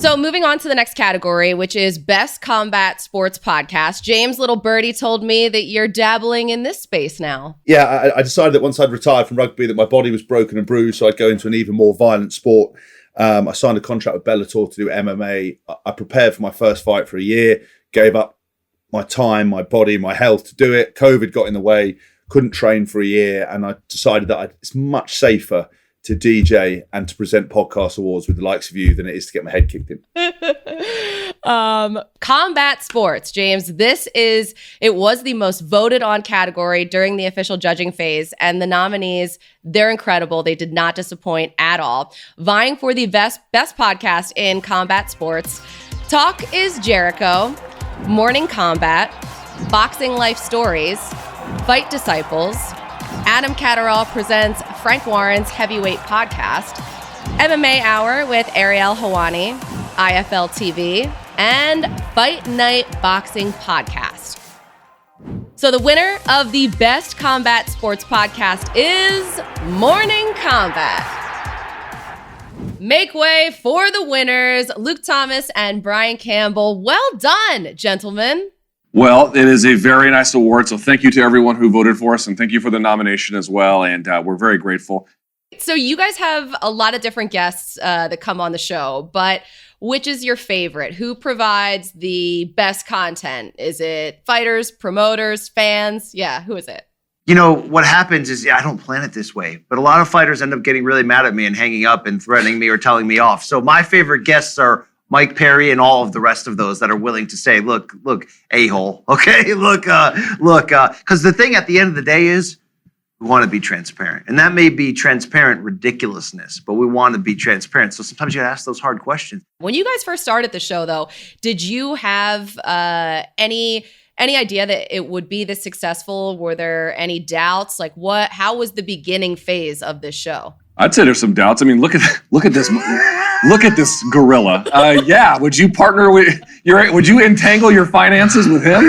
So moving on to the next category, which is Best Combat Sports Podcast. James, little birdie, told me that you're dabbling in this space now. Yeah, I decided that once I'd retired from rugby that my body was broken and bruised, so I'd go into an even more violent sport. I signed a contract with Bellator to do MMA. I prepared for my first fight for a year, gave up my time, my body, my health to do it. COVID got in the way, couldn't train for a year, and I decided that it's much safer to DJ and to present podcast awards with the likes of you than it is to get my head kicked in. Combat sports, James. It was the most voted on category during the official judging phase, and the nominees, they're incredible. They did not disappoint at all. Vying for the best podcast in combat sports, Talk is Jericho, Morning Kombat, Boxing Life Stories, Fight Disciples, Adam Catterall presents Frank Warren's Heavyweight Podcast, MMA Hour with Ariel Hawani, IFL TV, and Fight Night Boxing Podcast. So the winner of the Best Combat Sports Podcast is Morning Kombat. Make way for the winners, Luke Thomas and Brian Campbell. Well done, gentlemen. Well, it is a very nice award, so thank you to everyone who voted for us, and thank you for the nomination as well, and we're very grateful. So you guys have a lot of different guests that come on the show, but which is your favorite? Who provides the best content? Is it fighters, promoters, fans? Yeah, who is it? You know, what happens is, I don't plan it this way, but a lot of fighters end up getting really mad at me and hanging up and threatening me or telling me off. So my favorite guests are Mike Perry and all of the rest of those that are willing to say, look, a-hole, okay? Look, because the thing at the end of the day is we want to be transparent. And that may be transparent ridiculousness, but we want to be transparent. So sometimes you ask those hard questions. When you guys first started the show, though, did you have any idea that it would be this successful? Were there any doubts? Like how was the beginning phase of this show? I'd say there's some doubts. I mean, look at this. Look at this gorilla. Yeah, would you partner with would you entangle your finances with him?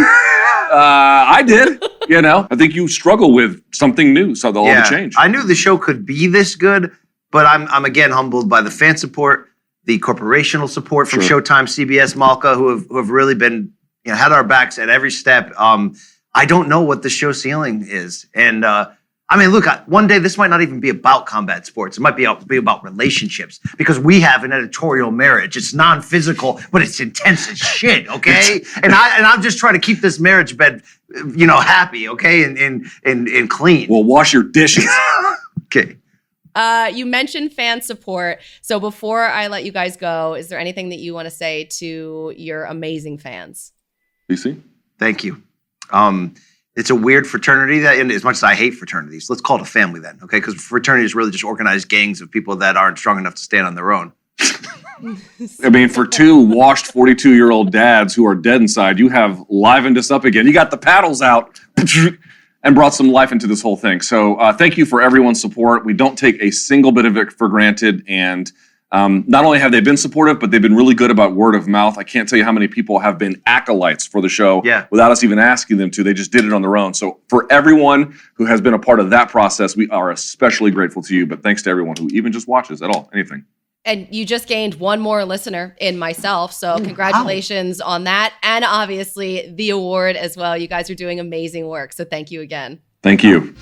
I did. You know, I think you struggle with something new, so they'll all change. I knew the show could be this good, but I'm again humbled by the fan support, the corporational support from Showtime, CBS, Malka, who have really been, had our backs at every step. I don't know what the show ceiling is, and I mean, look, one day this might not even be about combat sports. It might be about relationships, because we have an editorial marriage. It's non-physical, but it's intense as shit, okay? and I'm just trying to keep this marriage bed, happy, okay, and clean. Well, wash your dishes. Okay. You mentioned fan support. So before I let you guys go, is there anything that you want to say to your amazing fans? BC? Thank you. It's a weird fraternity, and as much as I hate fraternities, let's call it a family then, okay? Because fraternity is really just organized gangs of people that aren't strong enough to stand on their own. I mean, for two washed 42-year-old dads who are dead inside, you have livened us up again. You got the paddles out and brought some life into this whole thing. So thank you for everyone's support. We don't take a single bit of it for granted, and not only have they been supportive, but they've been really good about word of mouth. I can't tell you how many people have been acolytes for the show without us even asking them to. They just did it on their own. So for everyone who has been a part of that process, we are especially grateful to you. But thanks to everyone who even just watches at all, anything. And you just gained one more listener in myself. So congratulations on that. And obviously the award as well. You guys are doing amazing work. So thank you again. Thank you.